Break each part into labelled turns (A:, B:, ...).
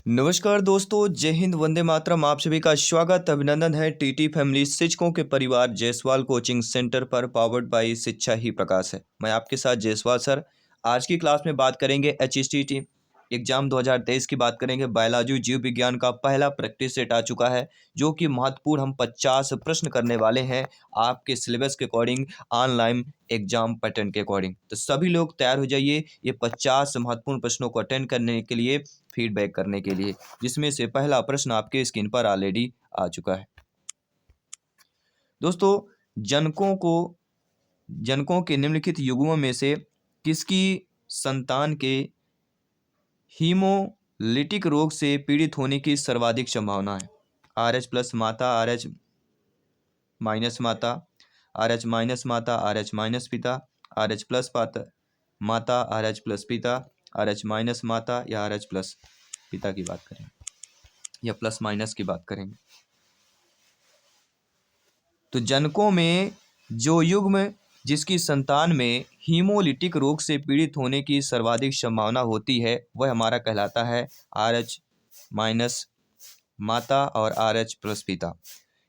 A: नमस्कार दोस्तों, जय हिंद, वंदे मातरम। आप सभी का स्वागत अभिनंदन है टीटी फैमिली शिक्षकों के परिवार जायसवाल कोचिंग सेंटर पर, पावर्ड बाय शिक्षा ही प्रकाश है। मैं आपके साथ जायसवाल सर। आज की क्लास में बात करेंगे एचएसटीटी एग्जाम 2023 की बात करेंगे। बायोलॉजी जीव विज्ञान का पहला प्रैक्टिस सेट आ चुका है, जो कि महत्वपूर्ण हम 50 प्रश्न करने वाले हैं आपके सिलेबस के अकॉर्डिंग, ऑनलाइन एग्जाम पैटर्न के अकॉर्डिंग। तो सभी लोग तैयार हो जाइए ये 50 महत्वपूर्ण प्रश्नों को अटेंड करने के लिए, फीडबैक करने के लिए, जिसमें से पहला प्रश्न आपके स्क्रीन पर ऑलरेडी आ चुका है। दोस्तों, जनकों के निम्नलिखित युग्मों में से किसकी संतान के हीमोलिटिक रोग से पीड़ित होने की सर्वाधिक संभावना है? RH प्लस माता, RH माइनस माता, RH माइनस माता, RH माइनस पिता, RH प्लस माता, RH प्लस पिता, RH माइनस माता, या RH प्लस पिता की बात करें या प्लस माइनस की बात करेंगे। तो जनकों में जो युग्म जिसकी संतान में हीमोलिटिक रोग से पीड़ित होने की सर्वाधिक संभावना होती है, वह हमारा कहलाता है RH माइनस माता और RH प्लस पिता।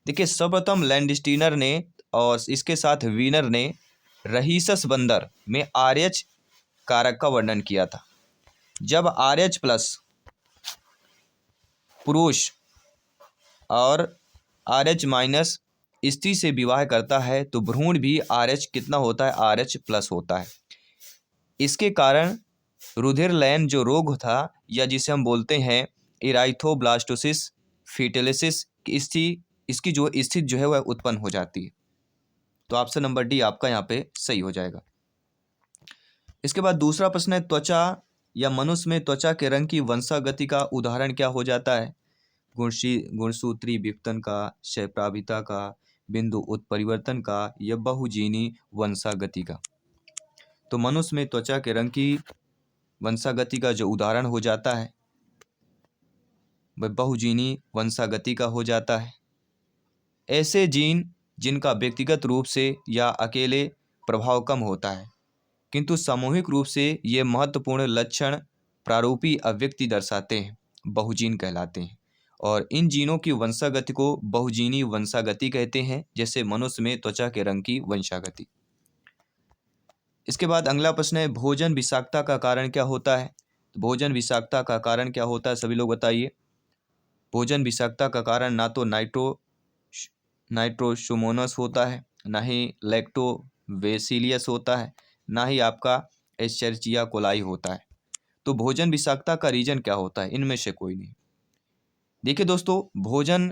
A: देखिए, सर्वप्रथम लैंडस्टीनर ने और इसके साथ वीनर ने रहीसस बंदर में RH कारक का वर्णन किया था। जब RH प्लस पुरुष और RH माइनस स्त्री से विवाह करता है तो भ्रूण भी RH कितना होता है? RH प्लस होता है। इसके कारण रुधिरलयन जो रोग था, या जिसे हम बोलते हैं इराइथोब्लास्टोसिस फीटलिसिस, इसकी जो स्थिति जो है वह उत्पन्न हो जाती है। तो ऑप्शन नंबर डी आपका यहाँ पे सही हो जाएगा। इसके बाद दूसरा प्रश्न है, त्वचा या मनुष्य में त्वचा के रंग की वंशागति का उदाहरण क्या हो जाता है? गुणसूत्री विपतन का, क्षयप्राभिता का, बिंदु उत्परिवर्तन का, या बहुजीनी वंशागति का? तो मनुष्य में त्वचा के रंग की वंशागति का जो उदाहरण हो जाता है वह बहुजीनी वंशागति का हो जाता है। ऐसे जीन जिनका व्यक्तिगत रूप से या अकेले प्रभाव कम होता है, किंतु सामूहिक रूप से ये महत्वपूर्ण लक्षण प्रारूपी अभिव्यक्ति दर्शाते हैं, बहुजीन कहलाते हैं। और इन जीनों की वंशागति को बहुजीनी वंशागति कहते हैं, जैसे मनुष्य में त्वचा के रंग की वंशागति। इसके बाद अगला प्रश्न है, भोजन विषाक्तता का कारण क्या होता है? तो भोजन विषाक्तता का कारण क्या होता है, सभी लोग बताइए। भोजन विषाक्तता का कारण ना तो नाइट्रोसोमोनास होता है, ना ही लैक्टोबैसिलस होता है, ना ही आपका एस्चेरिचिया कोलाई होता है। तो भोजन विषाक्तता का रीजन क्या होता है? इनमें से कोई नहीं। देखिए दोस्तों, भोजन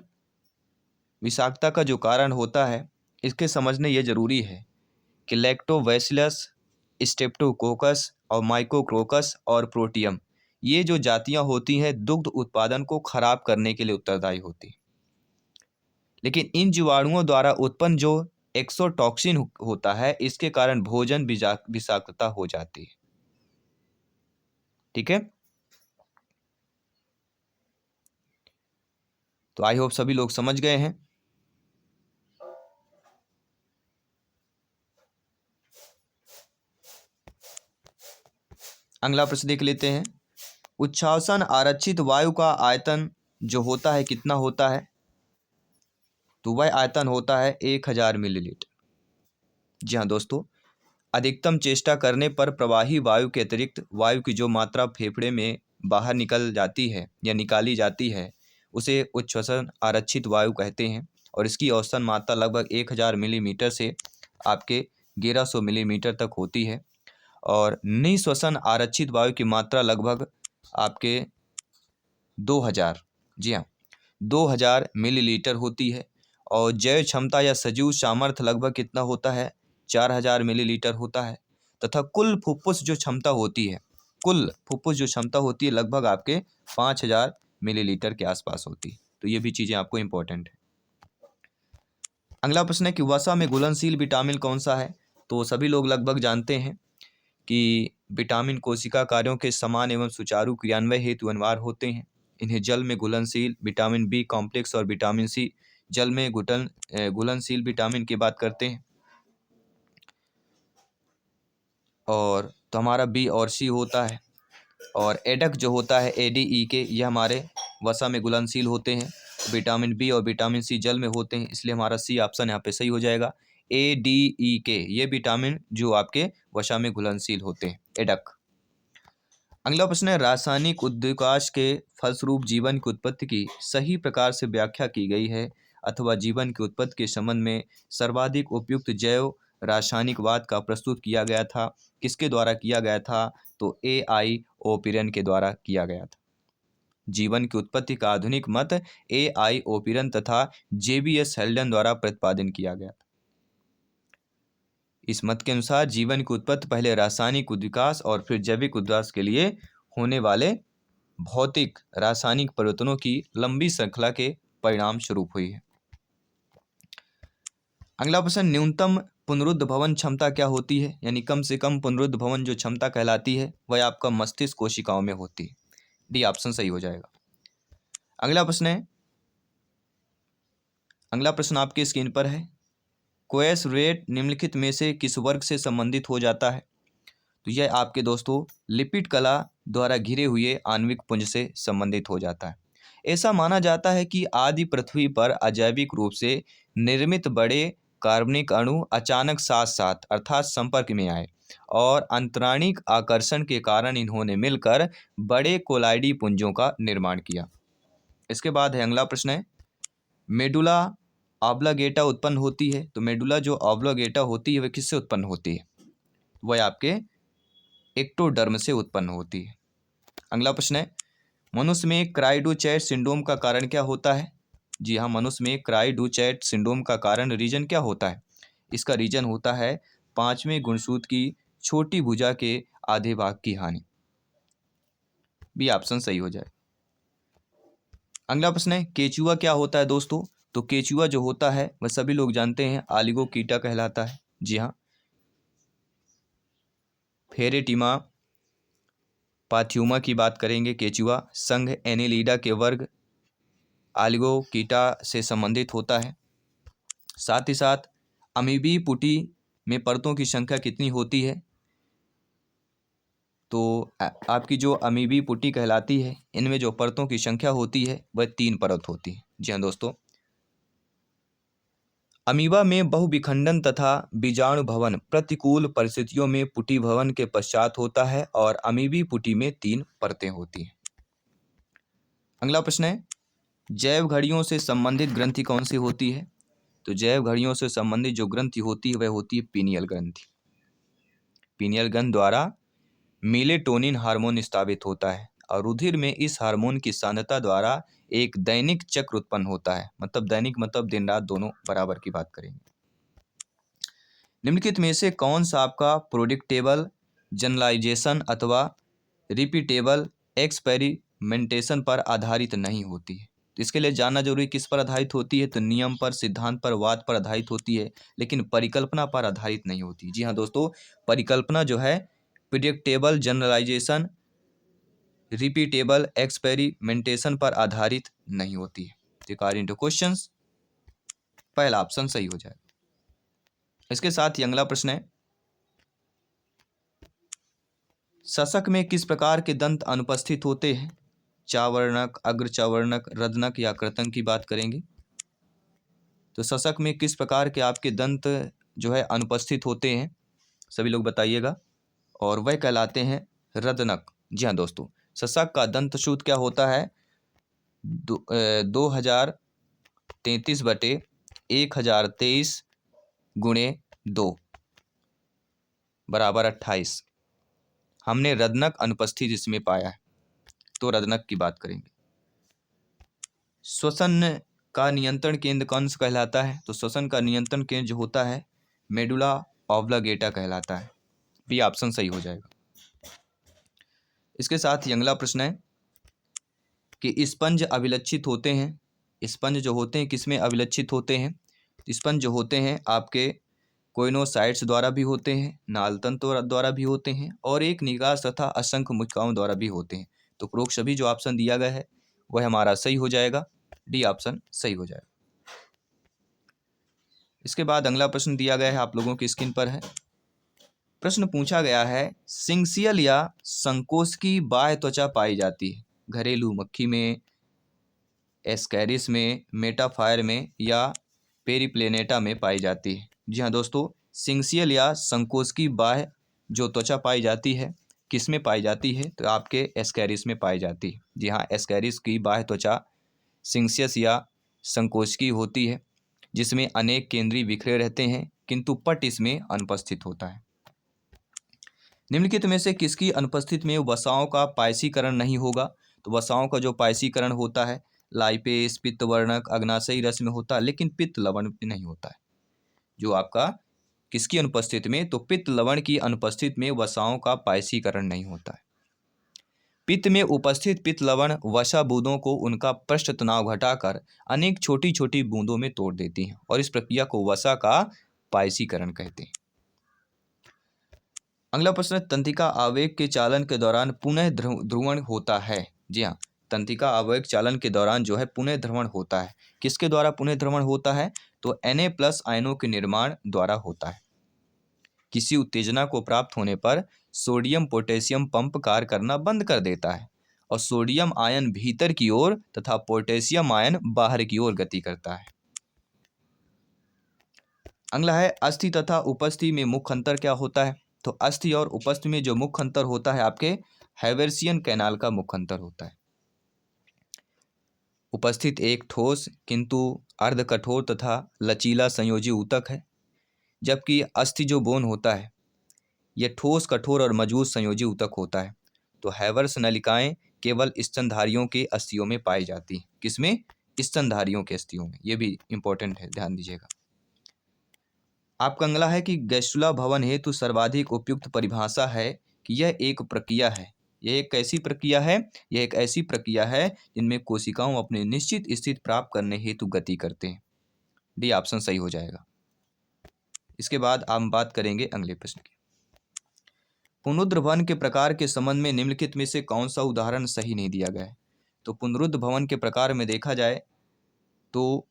A: विषाक्तता का जो कारण होता है, इसके समझने ये जरूरी है कि लैक्टोबैसिलस, स्ट्रेप्टोकोकस और माइकोक्रोकस और प्रोटियम, ये जो जातियां होती हैं दुग्ध उत्पादन को खराब करने के लिए उत्तरदायी होती हैं। लेकिन इन जीवाणुओं द्वारा उत्पन्न जो एक्सोटॉक्सिन होता है, इसके कारण भोजन विषाक्तता हो जाती है। ठीक है, तो आई होप सभी लोग समझ गए हैं। अगला प्रश्न देख लेते हैं, उच्छ्वासन आरक्षित वायु का आयतन जो होता है कितना होता है? तो वह आयतन होता है 1000 मिलीलीटर। जी हाँ दोस्तों, अधिकतम चेष्टा करने पर प्रवाही वायु के अतिरिक्त वायु की जो मात्रा फेफड़े में बाहर निकल जाती है या निकाली जाती है, उसे उच्छ्वसन आरक्षित वायु कहते हैं। और इसकी औसतन मात्रा लगभग 1000 मिलीमीटर से आपके 1100 मिलीमीटर तक होती है। और निःश्वसन आरक्षित वायु की मात्रा लगभग आपके 2000, जी हाँ, 2000 मिलीलीटर होती है। और जैव क्षमता या सजीव सामर्थ्य लगभग कितना होता है? 4000 मिलीलीटर होता है। तथा कुल फुफ्फुस जो क्षमता होती है, लगभग आपके 5000 मिलीलीटर के आसपास होती है। तो ये भी चीज़ें आपको इंपॉर्टेंट है। अगला प्रश्न है कि वसा में घुलनशील विटामिन कौन सा है? तो सभी लोग लगभग जानते हैं कि विटामिन कोशिका कार्यों के समान एवं सुचारू क्रियान्वयन हेतु अनिवार्य होते हैं। इन्हें जल में घुलनशील विटामिन बी कॉम्प्लेक्स और विटामिन सी, जल में घुलनशील विटामिन की बात करते हैं। और तो हमारा बी और सी होता है। और एडक जो होता है ADE के, ये हमारे वसा में घुलनशील होते हैं। विटामिन बी और विटामिन सी जल में होते हैं, इसलिए हमारा सी ऑप्शन यहाँ पे सही हो जाएगा। ए डी ई के ये विटामिन जो आपके वसा में घुलनशील होते हैं, एडक। अगला प्रश्न है, रासायनिक उद्विकास के फलस्वरूप जीवन की उत्पत्ति की सही प्रकार से व्याख्या की गई है अथवा जीवन की उत्पत्ति के संबंध में सर्वाधिक उपयुक्त जैव रासायनिकवाद का प्रस्तुत किया गया था, किसके द्वारा किया गया था? तो AI ओपिरन के द्वारा किया गया था। जीवन की उत्पत्ति का आधुनिक मत AI ओपिरन तथा JBS हेल्डन द्वारा प्रतिपादन किया गया था। इस मत के अनुसार जीवन की उत्पत्ति पहले रासायनिक उद्विकास और फिर जैविक उद्विकास के लिए होने वाले भौतिक रासायनिक परिवर्तनों की लंबी श्रृंखला के परिणाम स्वरूप हुई है। अगला प्रश्न, न्यूनतम पुनरुद्ध भवन क्षमता क्या होती है? यानी कम से कम पुनरुद्ध भवन जो क्षमता कहलाती है वह आपका मस्तिष्क कोशिकाओं में होती है। डी ऑप्शन सही हो जाएगा। अगला प्रश्न है, अगला प्रश्न आपके स्क्रीन पर है, कोएस रेट निम्नलिखित में से किस वर्ग से संबंधित हो जाता है? तो यह आपके दोस्तों लिपिड कला द्वारा घिरे हुए आणविक पुंज से संबंधित हो जाता है। ऐसा माना जाता है कि आदि पृथ्वी पर अजैविक रूप से निर्मित बड़े कार्बनिक अणु अचानक साथ साथ अर्थात संपर्क में आए और अंतराणिक आकर्षण के कारण इन्होंने मिलकर बड़े कोलाइडी पुंजों का निर्माण किया। इसके बाद है अगला प्रश्न है, मेडुला ऑब्लांगेटा उत्पन्न होती है। तो मेडुला जो ऑब्लांगेटा होती है वह किससे उत्पन्न होती है? वह आपके एक्टोडर्म से उत्पन्न होती है। अगला प्रश्न है, मनुष्य में क्राइडोचैट सिंड्रोम का कारण क्या होता है? जी हाँ, मनुष्य में क्राइडोचैट सिंड्रोम का कारण रीजन क्या होता है? इसका रीजन होता है पांचवें गुणसूत्र की छोटी भुजा के आधे भाग की हानि। बी ऑप्शन सही हो जाए। अगला प्रश्न है, केचुआ क्या होता है दोस्तों? तो केचुआ जो होता है वह सभी लोग जानते हैं ऑलिगोकीटा कहलाता है। जी हाँ, फेरेटिमा पाथ्यूमा की बात करेंगे। केचुआ संघ एनिलीडा के वर्ग ऑलिगोकीटा से संबंधित होता है। साथ ही साथ अमीबी पुटी में परतों की संख्या कितनी होती है? तो आपकी जो अमीबी पुटी कहलाती है इनमें जो परतों की संख्या होती है वह 3 परत होती है। जी हाँ दोस्तों, अमीबा में बहुविखंडन तथा बीजाणु भवन प्रतिकूल परिस्थितियों में पुटी भवन के पश्चात होता है और अमीबी पुटी में 3 परतें होती हैं। अगला प्रश्न है, जैव घड़ियों से संबंधित ग्रंथि कौन सी होती है? तो जैव घड़ियों से संबंधित जो ग्रंथि होती है वह होती है पीनियल ग्रंथि। पीनियल ग्रंथि द्वारा मेलेटोनिन हार्मोन स्रावित होता है और रुधिर में इस हार्मोन की सांद्रता द्वारा एक दैनिक चक्र उत्पन्न होता है। मतलब दैनिक मतलब दिन रात दोनों बराबर की बात करेंगे। निम्नलिखित में से कौन सा आपका प्रोडिक्टेबल जनरलाइजेशन अथवा रिपीटेबल एक्सपेरिमेंटेशन पर आधारित नहीं होती है? तो इसके लिए जानना जरूरी, किस पर आधारित होती है? तो नियम पर, सिद्धांत पर, वाद पर आधारित होती है, लेकिन परिकल्पना पर आधारित नहीं होती। जी हाँ दोस्तों, परिकल्पना जो है प्रेडिक्टेबल जनरलाइजेशन रिपीटेबल एक्सपेरिमेंटेशन पर आधारित नहीं होती है। अकॉर्डिंग टू क्वेश्चंस पहला ऑप्शन सही हो जाएगा। इसके साथ ही अगला प्रश्न है, शशक में किस प्रकार के दंत अनुपस्थित होते हैं? चावर्णक, अग्रचावर्णक, रदनक या कृतंक की बात करेंगे। तो शशक में किस प्रकार के आपके दंत जो है अनुपस्थित होते हैं, सभी लोग बताइएगा, और वह कहलाते हैं रदनक। जी हाँ दोस्तों, शशक का दंत सूत्र क्या होता है? 2033/1023 × 2 बराबर 28। हमने रदनक अनुपस्थित इसमें पाया है, तो रदनक की बात करेंगे। श्वसन का नियंत्रण केंद्र कौन सा कहलाता है? तो श्वसन का नियंत्रण केंद्र जो होता है मेडुला ऑब्लांगेटा कहलाता है। बी ऑप्शन सही हो जाएगा। इसके साथ ही अगला प्रश्न है कि स्पंज अभिलक्षित होते हैं। स्पंज जो होते हैं किसमें अभिलक्षित होते हैं? स्पंज जो होते हैं आपके कोइनोसाइट्स द्वारा भी होते हैं, नाल तंतु द्वारा भी होते हैं और एक निकास तथा असंख्य मुखिकाओं द्वारा भी होते हैं। तो उपरोक्त सभी जो ऑप्शन दिया गया है वह हमारा सही हो जाएगा। डी ऑप्शन सही हो जाएगा। इसके बाद अगला प्रश्न दिया गया है, आप लोगों की स्क्रीन पर है। प्रश्न पूछा गया है, सिंक्सियल या संकोच की बाह्य त्वचा पाई जाती है घरेलू मक्खी में, एस्कैरिस में, मेटाफायर में या पेरिप्लेनेटा में पाई जाती है। जी हाँ दोस्तों, सिंक्सियल या संकोचकी बाह्य जो त्वचा पाई जाती है, किस में पाई जाती है? तो आपके एस्कैरिस में पाई जाती है। जी हाँ, एस्कैरिस की बाह्य त्वचा सिंक्सियस या संकोचकी होती है, जिसमें अनेक केंद्रीय बिखरे रहते हैं, किंतु पट इसमें अनुपस्थित होता है। निम्नलिखित में से किसकी अनुपस्थिति में वसाओं का पायसीकरण नहीं होगा? तो वसाओं का जो पायसीकरण होता है लाइपेस, पित्तवर्णक, अग्नाशयी रस में होता है, लेकिन पित्त लवण में नहीं होता है। जो आपका किसकी अनुपस्थिति में? तो पित्त लवण की अनुपस्थिति में वसाओं का पायसीकरण नहीं होता है। पित्त में उपस्थित पित्त लवण वसा बूंदों को उनका पृष्ठ तनाव घटाकर अनेक छोटी छोटी बूंदों में तोड़ देती हैं और इस प्रक्रिया को वसा का पायसीकरण कहते हैं। अगला प्रश्न, तंत्रिका आवेग के चालन के दौरान पुनः ध्रुवण होता है। जी हाँ, तंत्रिका आवेग चालन के दौरान जो है पुनः ध्रुवण होता है। किसके द्वारा पुनः ध्रुवण होता है? तो Na+ आयनों के निर्माण द्वारा होता है। किसी उत्तेजना को प्राप्त होने पर सोडियम पोटेशियम पंप कार्य करना बंद कर देता है और सोडियम आयन भीतर की ओर तथा पोटेशियम आयन बाहर की ओर गति करता है। अगला है, अस्थि तथा उपस्थि में मुख्य अंतर क्या होता है? तो अस्थि और उपस्थि में जो मुख्य अंतर होता है आपके हैवर्सियन कैनाल का मुख्य अंतर होता है। उपस्थित एक ठोस किंतु अर्ध कठोर तथा लचीला संयोजी ऊतक है, जबकि अस्थि जो बोन होता है यह ठोस, कठोर और मजबूत संयोजी ऊतक होता है। तो हैवर्स नलिकाएं केवल स्तनधारियों के अस्थियों में पाई जाती हैं। किसमें? स्तनधारियों के अस्थियों में। यह भी इंपॉर्टेंट है, ध्यान दीजिएगा। आपका अगला है कि गैस्ट्रुला भवन हेतु सर्वाधिक उपयुक्त परिभाषा है कि यह एक प्रक्रिया है। यह एक कैसी प्रक्रिया है? यह एक ऐसी प्रक्रिया है जिनमें कोशिकाओं अपने निश्चित स्थिति प्राप्त करने हेतु गति करते हैं। डी ऑप्शन सही हो जाएगा। इसके बाद हम बात करेंगे अगले प्रश्न की। पुनरुद्ध भवन के प्रकार के संबंध में निम्नलिखित में से कौन सा उदाहरण सही नहीं दिया गया है? तो पुनरुद्ध भवन के प्रकार में देखा जाए तो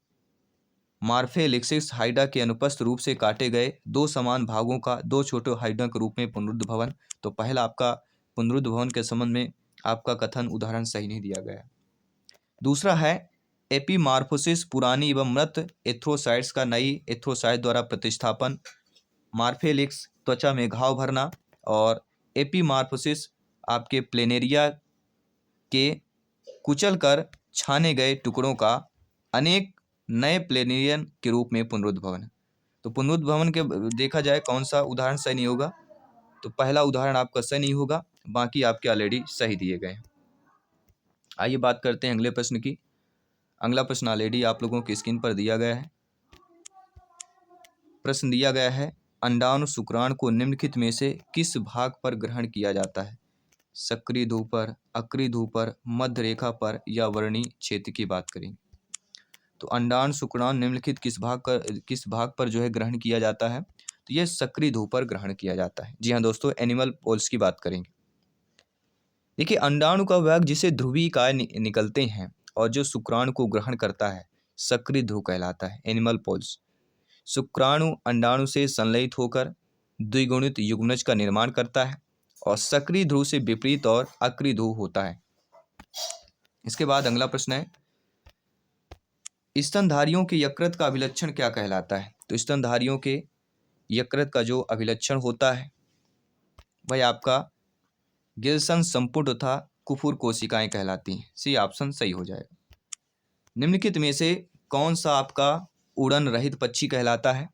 A: मार्फेलिक्सिस हाइडा के अनुपस्थ रूप से काटे गए दो समान भागों का दो छोटे हाइडा के रूप में पुनरुद्ध भवन। तो पहला आपका पुनरुद्ध भवन के संबंध में आपका कथन उदाहरण सही नहीं दिया गया। दूसरा है एपीमार्फोसिस, पुरानी एवं मृत एथ्रोसाइट्स का नई एथ्रोसाइट द्वारा प्रतिस्थापन, मार्फेलिक्स त्वचा में घाव भरना, और एपीमार्फोसिस आपके प्लेनेरिया के कुचल कर छाने गए टुकड़ों का अनेक नए प्लेनेरियन के रूप में पुनरुद्ध भवन। तो पुनरुद्ध भवन के देखा जाए कौन सा उदाहरण सही नहीं होगा? तो पहला उदाहरण आपका सही नहीं होगा, बाकी आपके ऑलरेडी सही दिए गए हैं। आइए बात करते हैं अगले प्रश्न की। अगला प्रश्न ऑलरेडी आप लोगों की स्क्रीन पर दिया गया है। प्रश्न दिया गया है, अंडाणु शुक्राणु को निम्नलिखित में से किस भाग पर ग्रहण किया जाता है? सक्रिय ध्रुव पर, अक्रिय ध्रुव पर, मध्य रेखा पर या वर्णी क्षेत्र की बात करेंगे। तो अंडाणु शुक्राणु निम्नलिखित किस भाग पर जो है ग्रहण किया जाता है? तो यह सक्रिय ध्रुव पर ग्रहण किया जाता है। जी हाँ दोस्तों, एनिमल पोल्स की बात करेंगे। देखिए, अंडाणु का भाग जिसे ध्रुवीय काय निकलते हैं और जो शुक्राणु को ग्रहण करता है सक्रिय ध्रुव कहलाता है, एनिमल पोल्स। शुक्राणु अंडाणु से संलयित होकर द्विगुणित युग्मनज का निर्माण करता है और सक्रिय ध्रुव से विपरीत और अक्रिय ध्रुव होता है। इसके बाद अगला प्रश्न है, स्तनधारियों के यकृत का अभिलक्षण क्या कहलाता है? तो स्तनधारियों के यकृत का जो अभिलक्षण होता है वह आपका गिल्सन संपुट तथा कुफुर कोशिकाएं कहलाती हैं। सी ऑप्शन सही हो जाएगा। निम्नलिखित में से कौन सा आपका उड़न रहित पक्षी कहलाता है?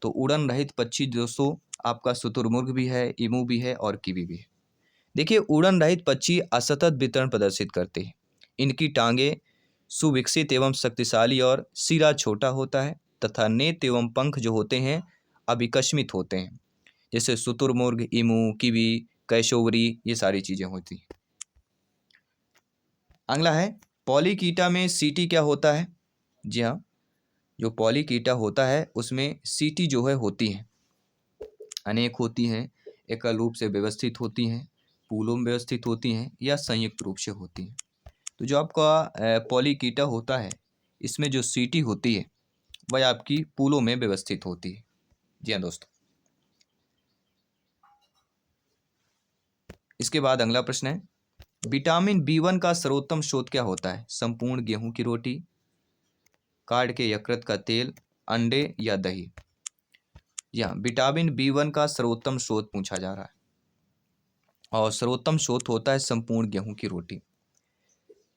A: तो उड़न रहित पक्षी दोस्तों आपका शुतुरमुर्ग भी है, ईमू भी है और कीवी भी है। देखिए, उड़न रहित पक्षी असतत वितरण प्रदर्शित करते हैं। इनकी टांगे सुविकसित एवं शक्तिशाली और सिरा छोटा होता है तथा नेत्र एवं पंख जो होते हैं अभिकस्मित होते हैं, जैसे शुतुरमुर्ग, ईमू, कीवी, कैशोवरी, ये सारी चीजें होती हैं। अगला है, पॉलीकीटा में सीटी क्या होता है? जी हाँ, जो पॉलीकीटा होता है उसमें सीटी जो है होती हैं, अनेक होती हैं, एकल रूप से व्यवस्थित होती हैं, पूलों में व्यवस्थित होती हैं या संयुक्त रूप से होती हैं। तो जो आपका पॉलीकीटा होता है इसमें जो सीटी होती है वह आपकी पूलों में व्यवस्थित होती है। जी हाँ दोस्तों। इसके बाद अगला प्रश्न है, विटामिन B1 का सर्वोत्तम स्रोत क्या होता है? संपूर्ण गेहूं की रोटी, कार्ड के यकृत का तेल, अंडे या दही? यहाँ विटामिन B1 का सर्वोत्तम स्रोत पूछा जा रहा है और सर्वोत्तम स्रोत होता है संपूर्ण गेहूं की रोटी।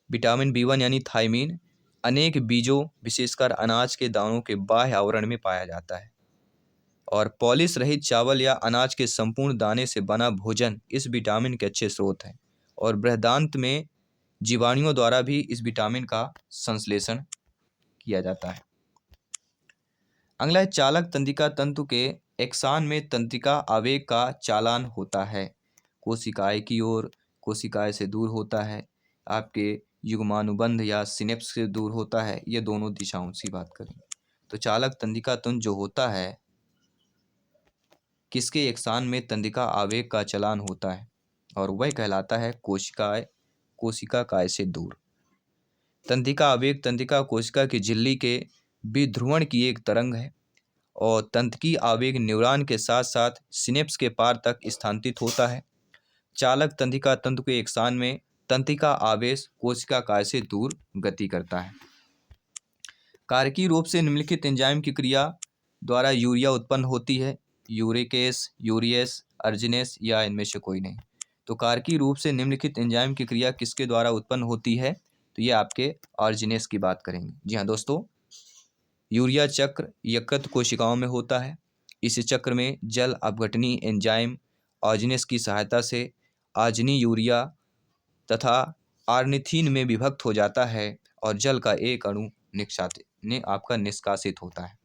A: विटामिन B1 यानी थायमीन अनेक बीजों विशेषकर अनाज के दानों के बाह्य आवरण में पाया जाता है और पॉलिश रहित चावल या अनाज के संपूर्ण दाने से बना भोजन इस विटामिन के अच्छे स्रोत हैं और बृहदान्त्र में जीवाणुओं द्वारा भी इस विटामिन का संश्लेषण किया जाता है। अगला है चालक तंत्रिका तंतु के एक्सान में तंत्रिका आवेग का चालान होता है। कोशिकाएं की ओर, कोशिकाएं से दूर होता है, आपके युग्मानुबंध या सिनेप्स से दूर होता है। ये दोनों दिशाओं से बात करें तो चालक तंत्रिका तंतु जो होता है किसके एक्सान में तंत्रिका आवेग का चालान होता है और वह कहलाता है कोशिका काय से दूर। तंत्रिका आवेग तंत्रिका कोशिका की झिल्ली के विध्रुवण की एक तरंग है और तंत्रिकी आवेग न्यूरॉन के साथ साथ सिनेप्स के पार तक स्थानांतरित होता है। चालक तंत्रिका तंतु के एक्सान में तंत्रिका आवेश कोशिका काय से दूर गति करता है। कारकीय रूप से निम्नलिखित एंजाइम की क्रिया द्वारा यूरिया उत्पन्न होती है। यूरिकेस, यूरियस, अर्जिनेस या इनमें से कोई नहीं। तो कारकीय रूप से निम्नलिखित एंजाइम की क्रिया किसके द्वारा उत्पन्न होती है? तो ये आपके अर्जिनेस की बात करेंगे। जी हाँ दोस्तों, यूरिया चक्र यकृत कोशिकाओं में होता है। इस चक्र में जल अपघटनी एंजाइम अर्जिनेस की सहायता से आजनी यूरिया तथा आर्निथीन में विभक्त हो जाता है और जल का एक अणु निष्कासित होता है।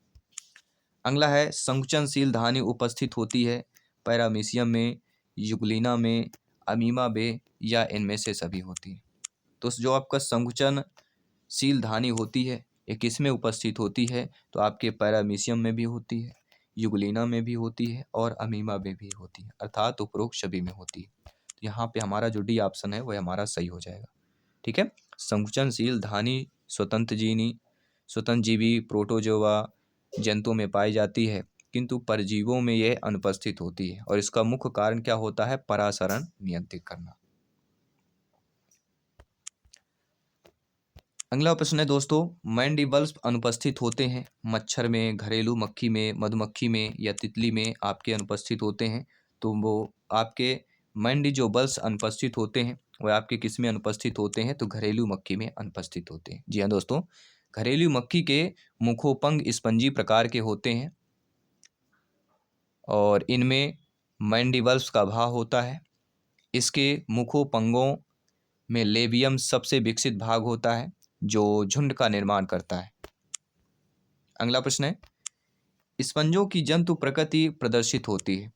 A: अगला है संकुचनशील धानी उपस्थित होती है पैरामीशियम में, युगलिना में, अमीमा में या इनमें से सभी होती है। तो जो आपका संकुचनशील धानी होती है ये किस में उपस्थित होती है? तो आपके पैरामीशियम में भी होती है, युगलिना में भी होती है और अमीमा में भी होती है, अर्थात उपरोक्त सभी में होती है। तो यहाँ पे हमारा जो डी ऑप्शन है वह हमारा सही हो जाएगा। ठीक है, संकुचनशील धानी स्वतंत्र जीवी प्रोटोजोआ जंतुओं में पाई जाती है किंतु परजीवों में यह अनुपस्थित होती है और इसका मुख्य कारण क्या होता है? परासरण नियंत्रित करना। अगला प्रश्न है दोस्तों, मैंडिबल्स अनुपस्थित होते हैं मच्छर में, घरेलू मक्खी में, मधुमक्खी में या तितली में आपके अनुपस्थित होते हैं। तो वो आपके मैंडिबल्स अनुपस्थित होते हैं वह आपके किस में अनुपस्थित होते हैं? तो घरेलू मक्खी में अनुपस्थित होते हैं। जी हाँ दोस्तों, घरेलू मक्खी के मुखोपंग स्पंजी प्रकार के होते हैं और इनमें मैंडिबल्स का अभाव होता है। इसके मुखोपंगों में लेबियम सबसे विकसित भाग होता है जो झुंड का निर्माण करता है। अगला प्रश्न है, स्पंजों की जंतु प्रकृति प्रदर्शित होती है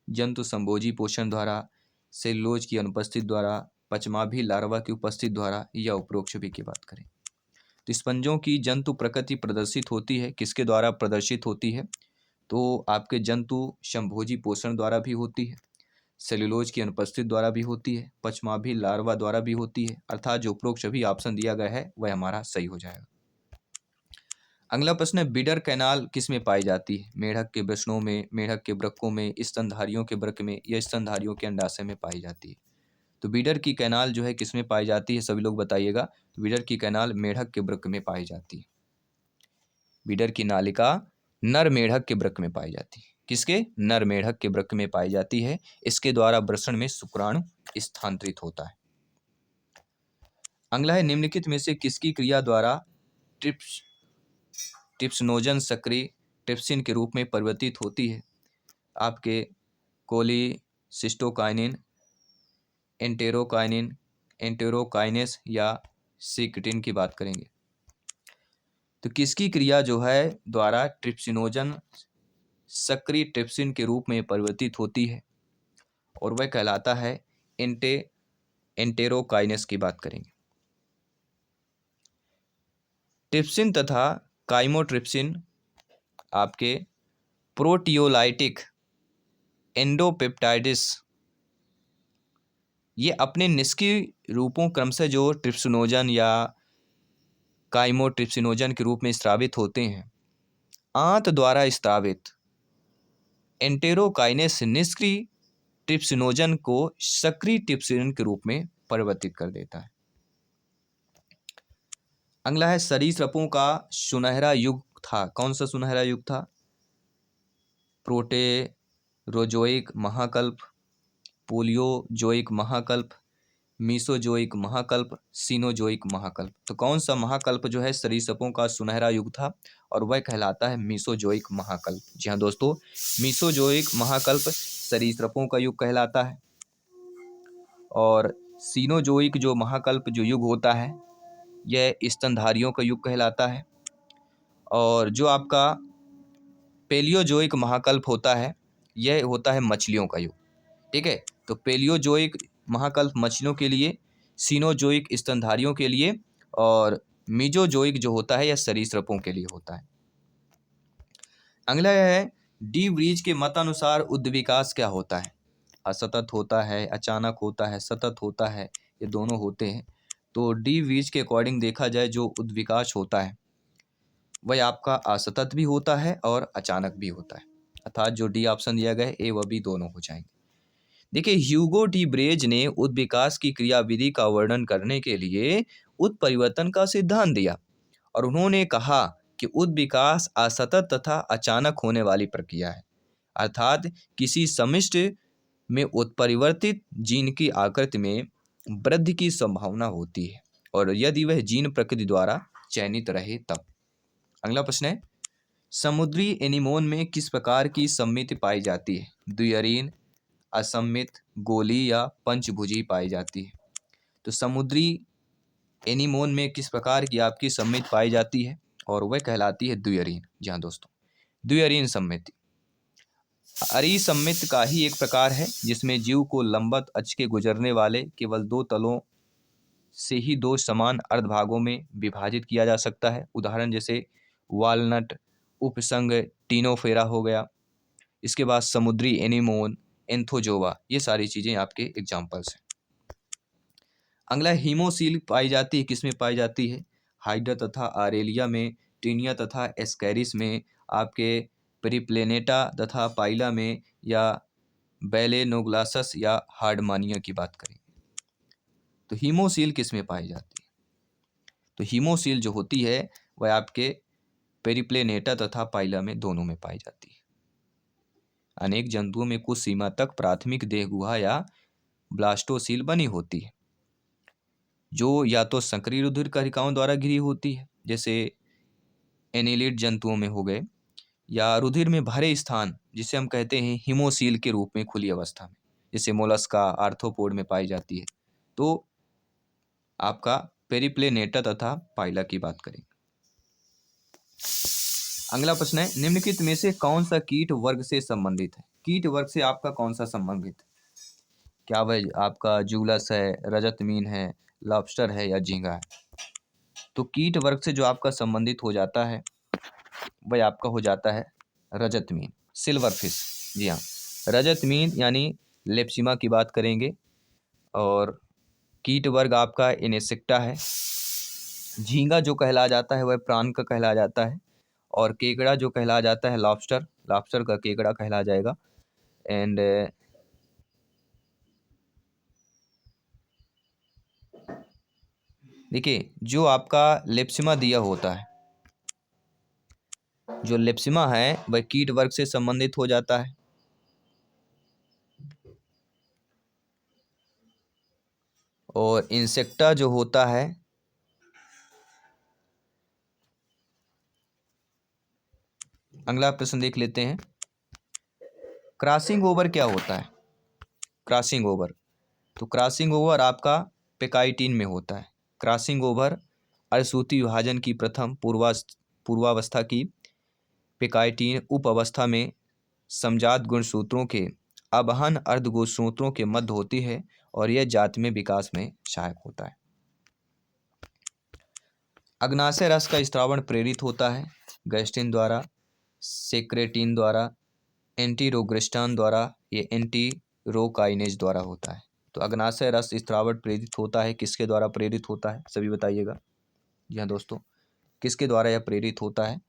A: जंतु संभोजी पोषण द्वारा, सेलुलोज की अनुपस्थिति द्वारा, पचमाभी लार्वा की उपस्थिति द्वारा या उपरोक्त सभी की बात करें। तो स्पंजों की जंतु प्रकृति प्रदर्शित होती है किसके द्वारा प्रदर्शित होती है? तो आपके जंतु संभोजी पोषण द्वारा भी होती है, सेलुलोज की अनुपस्थिति द्वारा भी होती है, पचमाभी लार्वा द्वारा भी होती है, अर्थात जो उपरोक्त सभी ऑप्शन दिया गया है वह हमारा सही हो जाएगा। अगला प्रश्न है, बिडर कैनाल किस में पाई जाती है? मेढक के वृषणों में, मेढक के वृक्कों में, स्तनधारियों के वृक्क में या स्तनधारियों के अंडाशय में पाई जाती है। तो बिडर की कैनाल जो है किस में पाई जाती है? सभी लोग बताइएगा। तो बिडर की कैनाल मेढक के वृक्क में पाई जाती है। बिडर की नालिका नर मेढक के वृक्क में पाई जाती है। किसके? नर मेढक के वृक्क में पाई जाती है। इसके द्वारा वृषण में शुक्राणु स्थानांतरित होता है। अगला है, निम्नलिखित में से किसकी क्रिया द्वारा ट्रिप्सिनोजन सक्रिय ट्रिप्सिन के रूप में परिवर्तित होती है? आपके कोलिसिस्टोकाइनिन, एंटेरोकाइनेस या सीक्रेटिन की बात करेंगे। तो किसकी क्रिया जो है द्वारा ट्रिप्सिनोजन सक्रिय ट्रिप्सिन के रूप में परिवर्तित होती है और वह कहलाता है एंटेरोकाइनेस की बात करेंगे। ट्रिप्सिन तथा काइमोट्रिप्सिन आपके प्रोटियोलाइटिक एंडोपेप्टाइड्स ये अपने निष्क्रिय रूपों क्रमशः जो ट्रिप्सिनोजन या काइमोट्रिप्सिनोजन के रूप में स्रावित होते हैं। आंत द्वारा स्रावित एंटेरोकाइनेस निष्क्रिय ट्रिप्सिनोजन को सक्रिय ट्रिप्सिन के रूप में परिवर्तित कर देता है। अगला है सरीसृपों का सुनहरा युग था। कौन सा सुनहरा युग था? प्रोटेरोजोइक महाकल्प, पोलियोजोइक महाकल्प, मीसोजोइक महाकल्प, सीनोजोइक महाकल्प। तो कौन सा महाकल्प जो है सरीसृपों का सुनहरा युग था? और वह कहलाता है मीसोजोइक महाकल्प। जी हाँ दोस्तों, मीसोजोइक महाकल्प सरीसृपों का युग कहलाता है। और सीनोजोइक जो महाकल्प जो युग होता है यह स्तनधारियों का युग कहलाता है। और जो आपका पेलियोजोइक महाकल्प होता है यह होता है मछलियों का युग। ठीक है, तो पेलियोजोइक महाकल्प मछलियों के लिए, सीनोजोइक स्तनधारियों के लिए, और मीजोजोइक जो होता है यह सरीसृपों के लिए होता है। अगला है डी व्रीज के मतानुसार उद्विकास क्या होता है? असतत होता है, अचानक होता है, सतत होता है, ये दोनों होते हैं। तो डी व्रीज के अकॉर्डिंग देखा जाए जो उद्विकास होता है वह आपका असतत भी होता है और अचानक भी होता है। अर्थात जो डी ऑप्शन दिया गया है ए व बी दोनों हो जाएंगे। देखिए, ह्यूगो डी ब्रेज ने उद्विकास की क्रियाविधि का वर्णन करने के लिए उत्परिवर्तन का सिद्धांत दिया और उन्होंने कहा कि उद्विकास असतत तथा अचानक होने वाली प्रक्रिया है। अर्थात किसी समिष्टि में उत्परिवर्तित जीन की आकृति में वृद्धि की संभावना होती है और यदि वह जीन प्रकृति द्वारा चयनित रहे तब। अगला प्रश्न है, समुद्री एनीमोन में किस प्रकार की सममिति पाई जाती है? द्विअरीन, असममित, गोली या पंचभुजी पाई जाती है। तो समुद्री एनीमोन में किस प्रकार की आपकी सममिति पाई जाती है? और वह कहलाती है द्विअरीन। जी हाँ दोस्तों, द्विअरीन सममिति। अरिसममित का ही एक प्रकार है जिसमें जीव को लंबवत अक्ष के गुजरने वाले केवल दो तलों से ही दो समान अर्धभागों में विभाजित किया जा सकता है। उदाहरण जैसे वालनट, उपसंग टीनोफेरा हो गया। इसके बाद समुद्री एनीमोन, एंथोजोवा, ये सारी चीज़ें आपके एग्जाम्पल्स हैं। अगला हीमोसील पाई जाती है, किसमें पाई जाती है? हाइड्रा तथा आरेलिया में, टीनिया तथा एस्कैरिस में, आपके पेरिप्लेनेटा तथा पाइला में, या बेलेनोग्लासस या हार्डमानिया की बात करें तो हीमोसील किसमें पाई जाती है? तो हीमोसील जो होती है वह आपके पेरिप्लेनेटा तथा पाइला में, दोनों में पाई जाती है। अनेक जंतुओं में कुछ सीमा तक प्राथमिक देह गुहा या ब्लास्टोसील बनी होती है जो या तो संकरी रुधिर कणिकाओं द्वारा घिरी होती है, जैसे एनिलिड जंतुओं में हो गए, या रुधिर में भरे स्थान जिसे हम कहते हैं हीमोसील के रूप में खुली अवस्था में, जैसे मोलस्का, आर्थ्रोपोड में पाई जाती है। तो आपका पेरिप्लेनेटा तथा पाइला की बात करें। अगला प्रश्न है, निम्नलिखित में से कौन सा कीट वर्ग से संबंधित है? कीट वर्ग से आपका कौन सा संबंधित है? क्या वह आपका जूलस है, रजतमीन है, लॉबस्टर है या झींगा है? तो कीट वर्ग से जो आपका संबंधित हो जाता है वह आपका हो जाता है रजतमीन, सिल्वर फिश। जी हाँ, रजतमीन यानी लेप्सिमा की बात करेंगे। और कीट वर्ग आपका इनसेक्टा है। झींगा जो कहला जाता है वह प्राण का कहला जाता है। और केकड़ा जो कहला जाता है लॉबस्टर, लॉबस्टर का केकड़ा कहला जाएगा। एंड देखिए, जो आपका लेप्सिमा दिया होता है, जो लेप्सिमा है वह कीट वर्ग से संबंधित हो जाता है। और इंसेक्टा जो होता है अगला प्रश्न देख लेते हैं, क्रॉसिंग ओवर क्या होता है? क्रॉसिंग ओवर, तो क्रॉसिंग ओवर आपका पेकाइटिन में होता है। क्रॉसिंग ओवर असूति विभाजन की प्रथम पूर्वावस्था की पेकाइटिन उप अवस्था में समजात गुणसूत्रों के अवहन अर्धगुणसूत्रों के मध्य होती है और यह जाति में विकास में सहायक होता है। अग्नाशय रस का स्त्रावण प्रेरित होता है गैस्ट्रिन द्वारा, सेक्रेटिन द्वारा, एंटीरोग्रेस्टान द्वारा, ये एंटीरोकाइनेज द्वारा होता है। तो अग्नाशय रस स्त्रावण प्रेरित होता है, किसके द्वारा प्रेरित होता है? सभी बताइएगा। जी हाँ दोस्तों, किसके द्वारा यह प्रेरित होता है?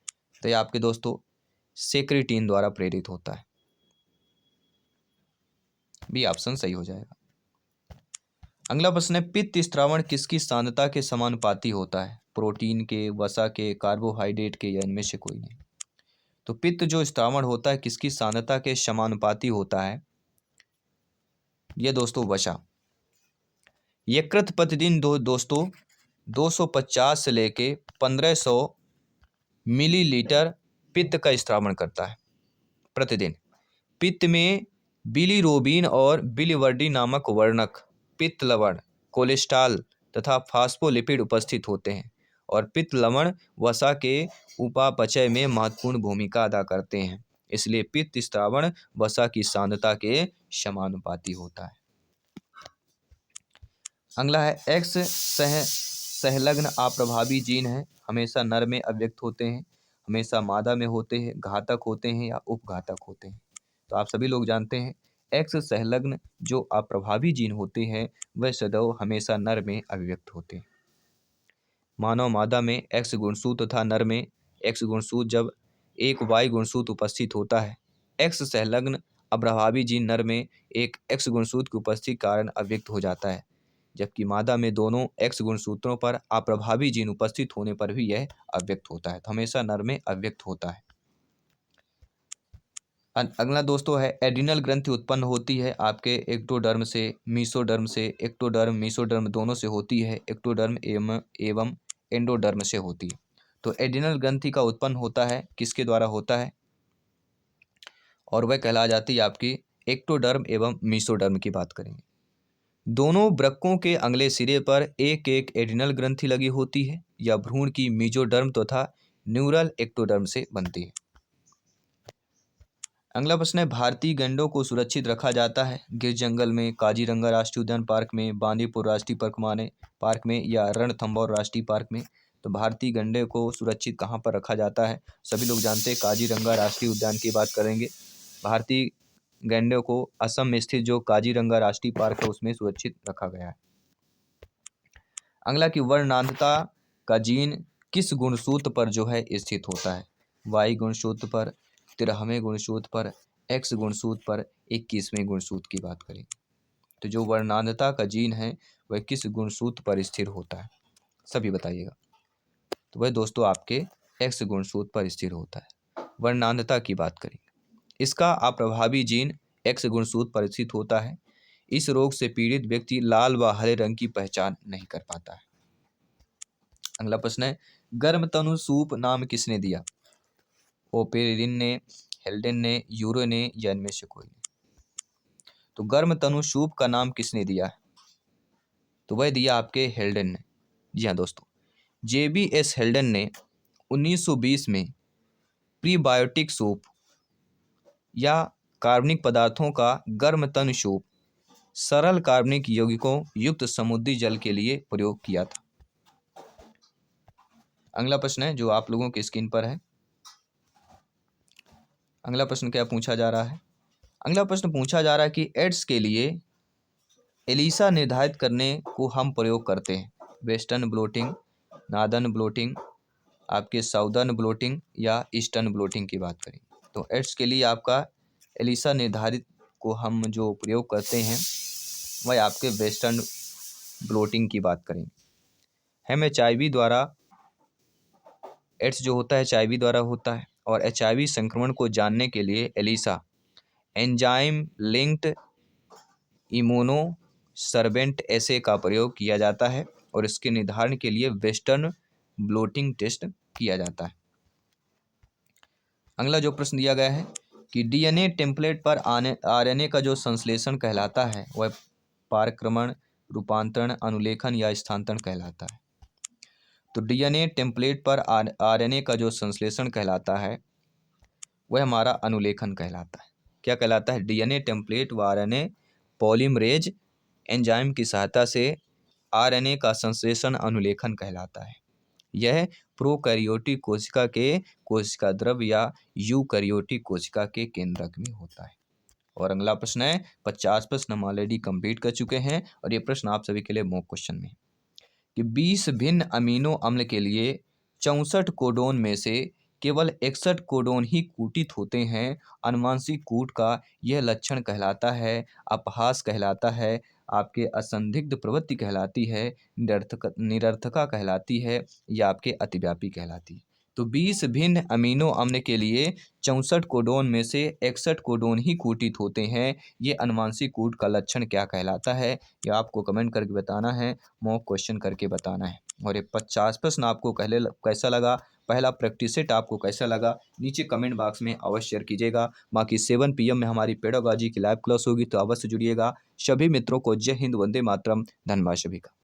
A: तो ये आपके दोस्तों सेक्रेटिन द्वारा प्रेरित होता है। बी ऑप्शन सही हो जाएगा। अगला प्रश्न है, पित्त स्त्रावण किसकी सांद्रता के समानुपाती होता है? प्रोटीन के, वसा के, कार्बोहाइड्रेट के, या इनमें से कोई नहीं? तो पित्त जो स्त्रावण होता है किसकी सांद्रता के समानुपाती होता है? ये दोस्तों वसा। यकृत प्रतिदिन दोस्तों 250 से लेके 1500 मिलीलीटर पित्त का स्त्रावण करता है प्रतिदिन। पित्त में बिलीरोबिन और बिलिवर्डिन नामक वर्णक, पित्त लवण, कोलेस्ट्रॉल तथा फास्फोलिपिड उपस्थित होते हैं और पित्त लवण वसा के उपापचय में महत्वपूर्ण भूमिका अदा करते हैं। इसलिए पित्त स्त्रावण वसा की सांद्रता के समानुपाती होता है। अगला है, एक्स सहलग्न अप्रभावी जीन है, हमेशा नर में अव्यक्त होते हैं, हमेशा मादा में होते हैं, घातक होते हैं या उपघातक होते हैं? तो आप सभी लोग जानते हैं एक्स संलग्न जो अप्रभावी जीन होते हैं वह सदैव हमेशा नर में अभिव्यक्त होते हैं। मानव मादा में एक्स गुणसूत्र तथा नर में एक्स गुणसूत्र जब एक वाई गुणसूत्र उपस्थित होता है। एक्स संलग्न अप्रभावी जीन नर में एक एक्स गुणसूत्र की उपस्थिति कारण अभिव्यक्त हो जाता है, जबकि मादा में दोनों एक्स गुणसूत्रों पर अप्रभावी जीन उपस्थित होने पर भी यह अभिव्यक्त होता है। तो हमेशा नर में अभिव्यक्त होता है। अगला दोस्तों है, एड्रिनल ग्रंथि उत्पन्न होती है आपके एक्टोडर्म से, मीसोडर्म से, एक्टोडर्म मीसोडर्म दोनों से होती है, एक्टोडर्म एवं एंडोडर्म से होती है। तो एड्रिनल ग्रंथि का उत्पन्न होता है किसके द्वारा होता है? और वह कहला जाती है आपकी एक्टोडर्म एवं मीसोडर्म की बात करेंगे। दोनों वृक्कों के अगले सिरे पर एक एक एड्रिनल ग्रंथि लगी होती है या भ्रूण की मीजोडर्म तथा न्यूरल एक्टोडर्म से बनती है। अगला प्रश्न है, भारतीय गैंडों को सुरक्षित रखा जाता है गिर जंगल में, काजीरंगा राष्ट्रीय उद्यान पार्क में, बांदीपुर राष्ट्रीय पार्क में या रणथंभौर राष्ट्रीय पार्क में? तो भारतीय गैंडे को सुरक्षित कहाँ पर रखा जाता है? सभी लोग जानते हैं काजीरंगा राष्ट्रीय उद्यान की बात करेंगे। भारतीय गैंडे को असम में स्थित जो काजीरंगा राष्ट्रीय पार्क है उसमें सुरक्षित रखा गया है। अगला की वर्णांधता का जीन किस गुणसूत्र पर जो है स्थित होता है? वाई गुणसूत्र पर, 13वें गुणसूत्र पर, एक्स गुणसूत्र पर, 21वें गुणसूत्र की बात करें तो जो वर्णांधता का जीन है वह किस गुणसूत्र पर स्थिर होता है? सभी बताइएगा। तो वह दोस्तों आपके एक्स गुणसूत्र पर स्थिर होता है। वर्णांधता की बात करेंगे, इसका अप्रभावी जीन एक्स गुणसूत्र पर स्थित होता है। इस रोग से पीड़ित व्यक्ति लाल व हरे रंग की पहचान नहीं कर पाता है। अगला प्रश्न है, गर्मतनु सूप नाम किसने दिया? ओपेरिन ने, हेल्डेन ने, यूरो ने या इनमें से कोई ने? तो गर्मतनु सूप का नाम किसने दिया है? तो वह दिया आपके हेल्डेन ने। जी हाँ दोस्तों, JBS हेल्डेन ने 1920 में प्रीबायोटिक सूप या कार्बनिक पदार्थों का गर्मतनु सूप सरल कार्बनिक यौगिकों युक्त समुद्री जल के लिए प्रयोग किया था। अगला प्रश्न है जो आप लोगों के स्क्रीन पर है। अगला प्रश्न क्या पूछा जा रहा है? अगला प्रश्न पूछा जा रहा है कि एड्स के लिए एलिसा निर्धारित करने को हम प्रयोग करते हैं। वेस्टर्न ब्लोटिंग, नॉर्दर्न ब्लोटिंग, आपके साउदर्न ब्लोटिंग या ईस्टर्न ब्लोटिंग की बात करें तो एड्स के लिए आपका एलिसा निर्धारित को हम जो प्रयोग करते हैं वह आपके वेस्टर्न ब्लोटिंग की बात करें। हम HIV द्वारा, एड्स जो होता है HIV द्वारा होता है और HIV संक्रमण को जानने के लिए ELISA enzyme linked immuno sorbent assay का प्रयोग किया जाता है और इसके निर्धारण के लिए वेस्टर्न ब्लोटिंग टेस्ट किया जाता है। अगला जो प्रश्न दिया गया है कि DNA टेम्पलेट पर RNA का जो संश्लेषण कहलाता है वह पारक्रमण, रूपांतरण, अनुलेखन या स्थानांतरण कहलाता है। तो DNA टेम्पलेट पर RNA का जो संश्लेषण कहलाता है वह हमारा अनुलेखन कहलाता है। क्या कहलाता है? DNA टेम्पलेट व RNA पॉलीमरेज एंजाइम की सहायता से RNA का संश्लेषण अनुलेखन कहलाता है। यह प्रोकैरियोटिक कोशिका के कोशिका द्रव्य या यूकैरियोटिक कोशिका के केंद्रक में होता है। और अगला प्रश्न है, 50 प्रश्न हम ऑलरेडी कंप्लीट कर चुके हैं और ये प्रश्न आप सभी के लिए मॉक क्वेश्चन में कि 20 भिन्न अमीनो अम्ल के लिए 64 कोडोन में से केवल 61 कोडोन ही कूटित होते हैं। अनुवांशिक कूट का यह लक्षण कहलाता है अपहास कहलाता है आपके असंदिग्ध प्रवृत्ति कहलाती है, निरर्थका कहलाती है, या आपके अतिव्यापी कहलाती है। तो 20 भिन्न अमीनो अम्ल के लिए 64 कोडोन में से 61 कोडोन ही कूटित होते हैं। ये अनुवांशिक कूट का लक्षण क्या कहलाता है, ये आपको कमेंट करके बताना है, मॉक क्वेश्चन करके बताना है। और ये 50 प्रश्न आपको कैसा लगा, पहला प्रैक्टिस सेट आपको कैसा लगा, नीचे कमेंट बॉक्स में अवश्य शेयर कीजिएगा। बाकी 7 PM में हमारी पेडागॉजी की लाइव क्लास होगी, तो अवश्य जुड़िएगा। सभी मित्रों को जय हिंद, वंदे मातरम, धन्यवाद सभी का।